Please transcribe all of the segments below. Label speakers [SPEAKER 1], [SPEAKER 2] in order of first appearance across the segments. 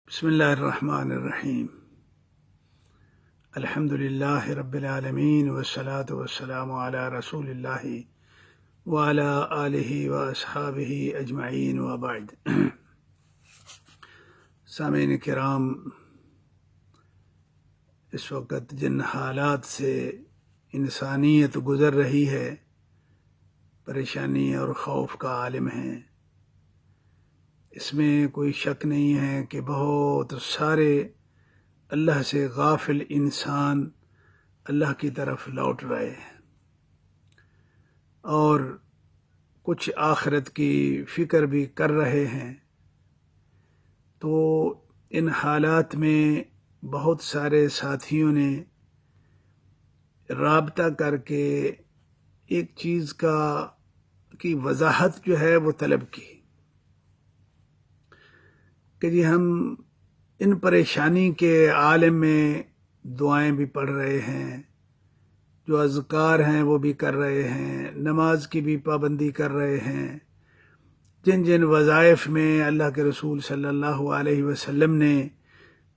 [SPEAKER 1] بسم اللہ الرحمن الرحیم الحمد للہ رب العالمین والصلاة والسلام علی رسول اللہ وعلی آلہ واصحابہ اجمعین وبعد۔ سامعین کرام، اس وقت جن حالات سے انسانیت گزر رہی ہے، پریشانی اور خوف کا عالم ہے، اس میں کوئی شک نہیں ہے کہ بہت سارے اللہ سے غافل انسان اللہ کی طرف لوٹ رہے ہیں اور کچھ آخرت کی فکر بھی کر رہے ہیں۔ تو ان حالات میں بہت سارے ساتھیوں نے رابطہ کر کے ایک چیز کی وضاحت جو ہے وہ طلب کی کہ جی ہم ان پریشانی کے عالم میں دعائیں بھی پڑھ رہے ہیں، جو اذکار ہیں وہ بھی کر رہے ہیں، نماز کی بھی پابندی کر رہے ہیں، جن جن وظائف میں اللہ کے رسول صلی اللہ علیہ وسلم نے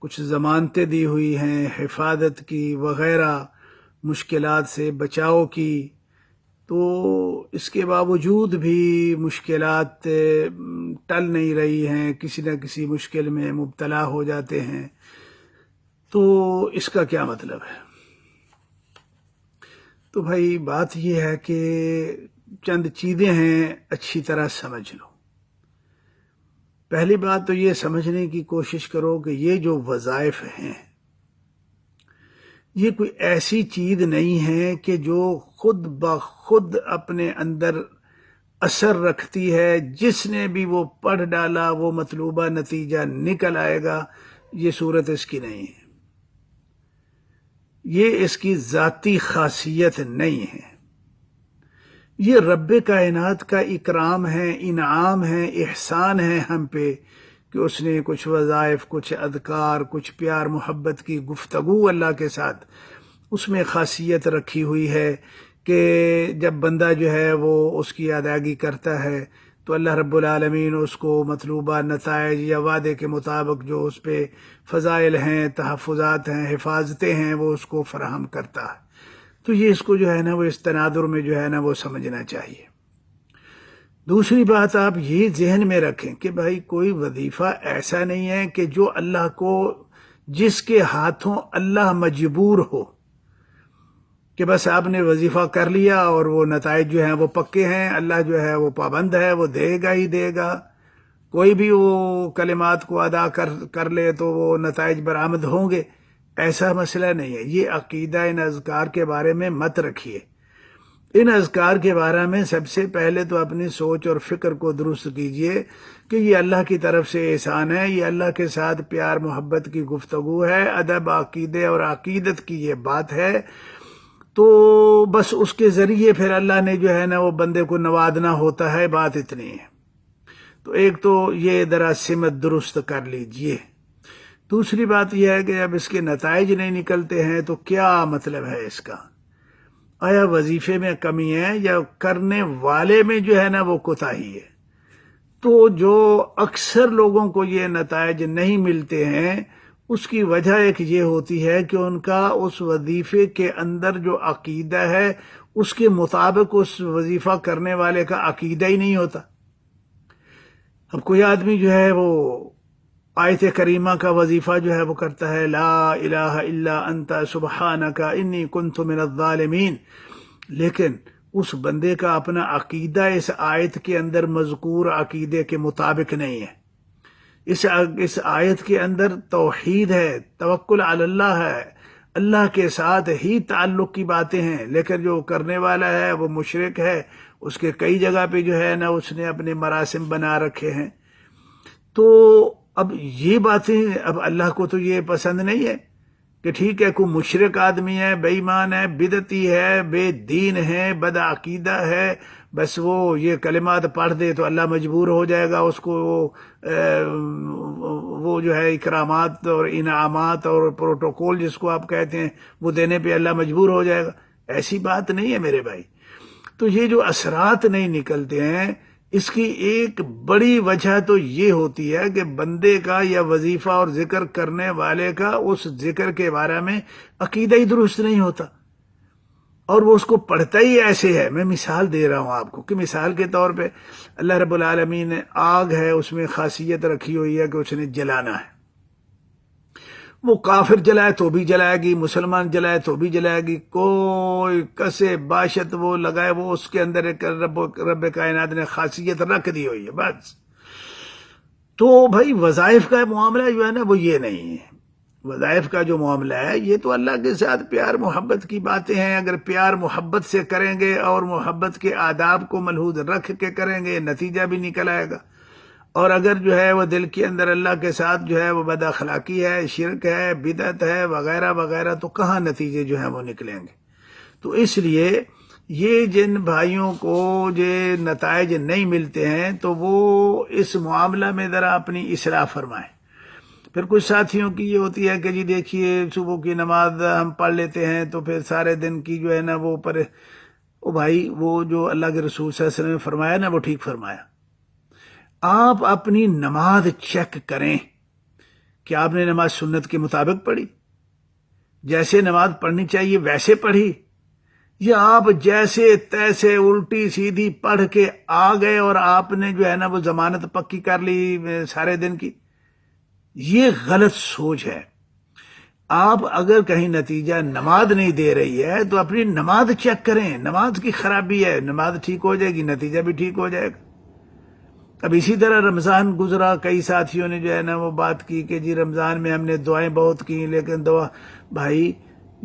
[SPEAKER 1] کچھ ضمانتیں دی ہوئی ہیں، حفاظت کی وغیرہ، مشکلات سے بچاؤ کی، تو اس کے باوجود بھی مشکلات ٹل نہیں رہی ہیں، کسی نہ کسی مشکل میں مبتلا ہو جاتے ہیں۔ تو اس کا کیا مطلب ہے؟ تو بھائی بات یہ ہے کہ چند چیزیں ہیں، اچھی طرح سمجھ لو۔ پہلی بات تو یہ سمجھنے کی کوشش کرو کہ یہ جو وظائف ہیں یہ کوئی ایسی چیز نہیں ہے کہ جو خود بخود اپنے اندر اثر رکھتی ہے، جس نے بھی وہ پڑھ ڈالا وہ مطلوبہ نتیجہ نکل آئے گا۔ یہ صورت اس کی نہیں ہے، یہ اس کی ذاتی خاصیت نہیں ہے، یہ رب کائنات کا اکرام ہے، انعام ہے، احسان ہے ہم پہ کہ اس نے کچھ وظائف، کچھ اذکار، کچھ پیار محبت کی گفتگو اللہ کے ساتھ اس میں خاصیت رکھی ہوئی ہے کہ جب بندہ جو ہے وہ اس کی ادائیگی کرتا ہے تو اللہ رب العالمین اس کو مطلوبہ نتائج یا وعدے کے مطابق جو اس پہ فضائل ہیں، تحفظات ہیں، حفاظتیں ہیں، وہ اس کو فراہم کرتا ہے۔ تو یہ اس کو جو ہے نا وہ اس تناظر میں جو ہے نا وہ سمجھنا چاہیے۔ دوسری بات آپ یہ ذہن میں رکھیں کہ بھائی کوئی وظیفہ ایسا نہیں ہے کہ جو اللہ کو، جس کے ہاتھوں اللہ مجبور ہو کہ بس آپ نے وظیفہ کر لیا اور وہ نتائج جو ہیں وہ پکے ہیں، اللہ جو ہے وہ پابند ہے، وہ دے گا ہی دے گا۔ کوئی بھی وہ کلمات کو ادا کر لے تو وہ نتائج برآمد ہوں گے، ایسا مسئلہ نہیں ہے۔ یہ عقیدہ ان اذکار کے بارے میں مت رکھیے۔ ان اذکار کے بارے میں سب سے پہلے تو اپنی سوچ اور فکر کو درست کیجئے کہ یہ اللہ کی طرف سے احسان ہے، یہ اللہ کے ساتھ پیار محبت کی گفتگو ہے، ادب عقیدے اور عقیدت کی یہ بات ہے۔ تو بس اس کے ذریعے پھر اللہ نے جو ہے نا وہ بندے کو نوازنا ہوتا ہے، بات اتنی ہے۔ تو ایک تو یہ ذرا سمت درست کر لیجئے۔ دوسری بات یہ ہے کہ جب اس کے نتائج نہیں نکلتے ہیں تو کیا مطلب ہے اس کا؟ آیا وظیفے میں کمی ہے یا کرنے والے میں جو ہے نا وہ کوتاہی ہے؟ تو جو اکثر لوگوں کو یہ نتائج نہیں ملتے ہیں اس کی وجہ ایک یہ ہوتی ہے کہ ان کا اس وظیفے کے اندر جو عقیدہ ہے اس کے مطابق اس وظیفہ کرنے والے کا عقیدہ ہی نہیں ہوتا۔ اب کوئی آدمی جو ہے وہ آیت کریمہ کا وظیفہ جو ہے وہ کرتا ہے، لا الہ الا انت سبحانک انی کنت من الظالمین، لیکن اس بندے کا اپنا عقیدہ اس آیت کے اندر مذکور عقیدے کے مطابق نہیں ہے۔ اس آیت کے اندر توحید ہے، توکل علی اللہ ہے، اللہ کے ساتھ ہی تعلق کی باتیں ہیں، لیکن جو کرنے والا ہے وہ مشرک ہے، اس کے کئی جگہ پہ جو ہے نا اس نے اپنے مراسم بنا رکھے ہیں۔ تو اب یہ باتیں اب اللہ کو تو یہ پسند نہیں ہے کہ ٹھیک ہے کوئی مشرک آدمی ہے، بے ایمان ہے، بدعتی ہے، بے دین ہے، بد عقیدہ ہے، بس وہ یہ کلمات پڑھ دے تو اللہ مجبور ہو جائے گا اس کو وہ جو ہے اکرامات اور انعامات اور پروٹوکول جس کو آپ کہتے ہیں وہ دینے پہ اللہ مجبور ہو جائے گا۔ ایسی بات نہیں ہے میرے بھائی۔ تو یہ جو اثرات نہیں نکلتے ہیں اس کی ایک بڑی وجہ تو یہ ہوتی ہے کہ بندے کا یا وظیفہ اور ذکر کرنے والے کا اس ذکر کے بارے میں عقیدہ ہی درست نہیں ہوتا، اور وہ اس کو پڑھتا ہی ایسے ہے۔ میں مثال دے رہا ہوں آپ کو کہ مثال کے طور پہ اللہ رب العالمین نے آگ ہے، اس میں خاصیت رکھی ہوئی ہے کہ اس نے جلانا ہے۔ وہ کافر جلائے تو بھی جلائے گی، مسلمان جلائے تو بھی جلائے گی، کوئی کسے باشت وہ لگائے، وہ اس کے اندر ایک رب کائنات نے خاصیت رکھ دی ہوئی ہے بس۔ تو بھائی وظائف کا معاملہ جو ہے نا وہ یہ نہیں ہے۔ وظائف کا جو معاملہ ہے یہ تو اللہ کے ساتھ پیار محبت کی باتیں ہیں۔ اگر پیار محبت سے کریں گے اور محبت کے آداب کو ملحوظ رکھ کے کریں گے، نتیجہ بھی نکل آئے گا۔ اور اگر جو ہے وہ دل کے اندر اللہ کے ساتھ جو ہے وہ بد اخلاقی ہے، شرک ہے، بدعت ہے وغیرہ وغیرہ، تو کہاں نتیجے جو ہیں وہ نکلیں گے؟ تو اس لیے یہ جن بھائیوں کو یہ نتائج نہیں ملتے ہیں تو وہ اس معاملہ میں ذرا اپنی اصلاح فرمائیں۔ پھر کچھ ساتھیوں کی یہ ہوتی ہے کہ جی دیکھیے صبح کی نماز ہم پڑھ لیتے ہیں تو پھر سارے دن کی جو ہے نا وہ او بھائی وہ جو اللہ کے رسول صلی اللہ علیہ وسلم نے فرمایا نا وہ ٹھیک فرمایا۔ آپ اپنی نماز چیک کریں کہ آپ نے نماز سنت کے مطابق پڑھی، جیسے نماز پڑھنی چاہیے ویسے پڑھی، یا آپ جیسے تیسے الٹی سیدھی پڑھ کے آ گئے اور آپ نے جو ہے نا وہ ضمانت پکی کر لی سارے دن کی۔ یہ غلط سوچ ہے۔ آپ اگر کہیں نتیجہ نماز نہیں دے رہی ہے تو اپنی نماز چیک کریں، نماز کی خرابی ہے، نماز ٹھیک ہو جائے گی، نتیجہ بھی ٹھیک ہو جائے گا۔ اب اسی طرح رمضان گزرا، کئی ساتھیوں نے جو ہے نا وہ بات کی کہ جی رمضان میں ہم نے دعائیں بہت کی، لیکن دعا بھائی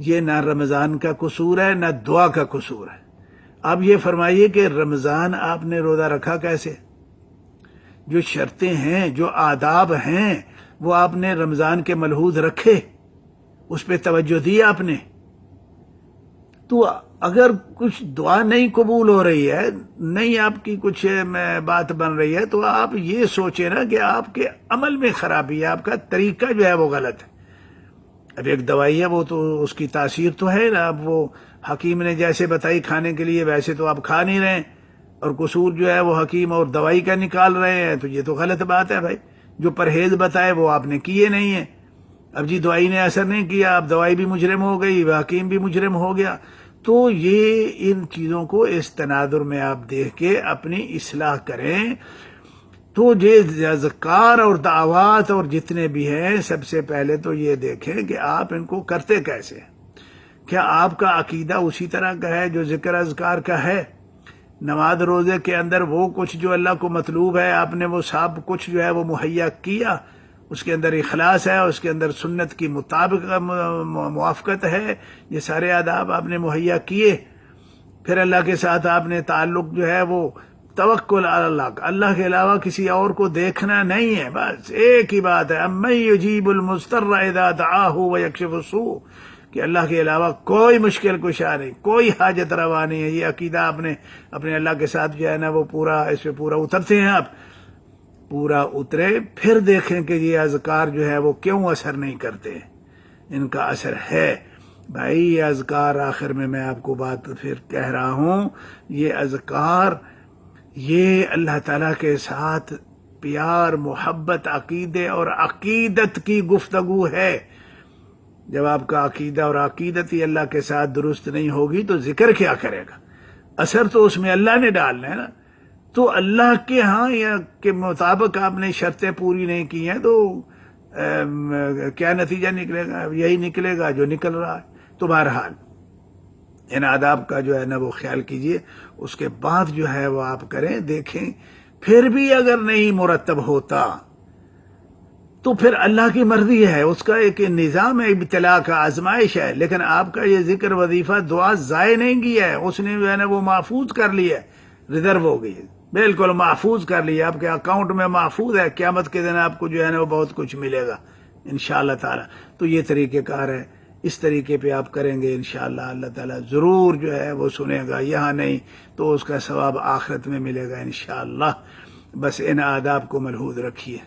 [SPEAKER 1] یہ نہ رمضان کا قصور ہے نہ دعا کا قصور ہے۔ اب یہ فرمائیے کہ رمضان آپ نے روزہ رکھا کیسے؟ جو شرطیں ہیں، جو آداب ہیں، وہ آپ نے رمضان کے ملحوظ رکھے، اس پہ توجہ دی آپ نے؟ تو اگر کچھ دعا نہیں قبول ہو رہی ہے، نہیں آپ کی کچھ بات بن رہی ہے، تو آپ یہ سوچیں نا کہ آپ کے عمل میں خرابی ہے، آپ کا طریقہ جو ہے وہ غلط ہے۔ اب ایک دوائی ہے وہ تو اس کی تاثیر تو ہے نا، اب وہ حکیم نے جیسے بتائی کھانے کے لیے ویسے تو آپ کھا نہیں رہے ہیں، اور قصور جو ہے وہ حکیم اور دوائی کا نکال رہے ہیں، تو یہ تو غلط بات ہے بھائی۔ جو پرہیز بتائے وہ آپ نے کیے نہیں ہیں۔ اب جی دوائی نے اثر نہیں کیا، اب دوائی بھی مجرم ہو گئی، حکیم بھی مجرم ہو گیا۔ تو یہ ان چیزوں کو اس تناظر میں آپ دیکھ کے اپنی اصلاح کریں۔ تو یہ اذکار اور دعوات اور جتنے بھی ہیں، سب سے پہلے تو یہ دیکھیں کہ آپ ان کو کرتے کیسے؟ کیا آپ کا عقیدہ اسی طرح کا ہے جو ذکر اذکار کا ہے؟ نماز روزے کے اندر وہ کچھ جو اللہ کو مطلوب ہے آپ نے وہ سب کچھ جو ہے وہ مہیا کیا؟ اس کے اندر اخلاص ہے، اس کے اندر سنت کی مطابق موافقت ہے، یہ سارے آداب آپ نے مہیا کیے؟ پھر اللہ کے ساتھ آپ نے تعلق جو ہے وہ توکل علی اللہ، اللہ کے علاوہ کسی اور کو دیکھنا نہیں ہے، بس ایک ہی بات ہے، امن یجیب المضطر اذا دعاہ ویکشف السوء، کہ اللہ کے علاوہ کوئی مشکل کشا نہیں، کوئی حاجت روا نہیں ہے۔ یہ عقیدہ آپ نے اپنے اللہ کے ساتھ جو ہے نا وہ پورا اس پہ پورا اترتے ہیں، آپ پورا اترے، پھر دیکھیں کہ یہ اذکار جو ہے وہ کیوں اثر نہیں کرتے۔ ان کا اثر ہے بھائی، یہ اذکار آخر میں آپ کو بات پھر کہہ رہا ہوں، یہ اذکار یہ اللہ تعالیٰ کے ساتھ پیار محبت عقیدے اور عقیدت کی گفتگو ہے۔ جب آپ کا عقیدہ اور عقیدت ہی اللہ کے ساتھ درست نہیں ہوگی تو ذکر کیا کرے گا؟ اثر تو اس میں اللہ نے ڈالنا ہے نا۔ تو اللہ کے ہاں یا کے مطابق آپ نے شرطیں پوری نہیں کی ہیں تو کیا نتیجہ نکلے گا؟ یہی نکلے گا جو نکل رہا ہے۔ تو بہرحال ان آداب کا جو ہے نا وہ خیال کیجئے، اس کے بعد جو ہے وہ آپ کریں، دیکھیں۔ پھر بھی اگر نہیں مرتب ہوتا تو پھر اللہ کی مرضی ہے، اس کا ایک نظام ہے، ابتلاء کا، آزمائش ہے، لیکن آپ کا یہ ذکر وظیفہ دعا ضائع نہیں کیا ہے، اس نے جو ہے نا وہ محفوظ کر لیا ہے، ریزرو ہو گئی ہے، بالکل محفوظ کر لیا، آپ کے اکاؤنٹ میں محفوظ ہے، قیامت کے دن آپ کو جو ہے نا وہ بہت کچھ ملے گا انشاءاللہ تعالی۔ تو یہ طریقہ کار ہے، اس طریقے پہ آپ کریں گے انشاءاللہ اللہ تعالیٰ ضرور جو ہے وہ سنے گا، یہاں نہیں تو اس کا ثواب آخرت میں ملے گا انشاءاللہ۔ بس ان آداب کو ملحوظ رکھیے۔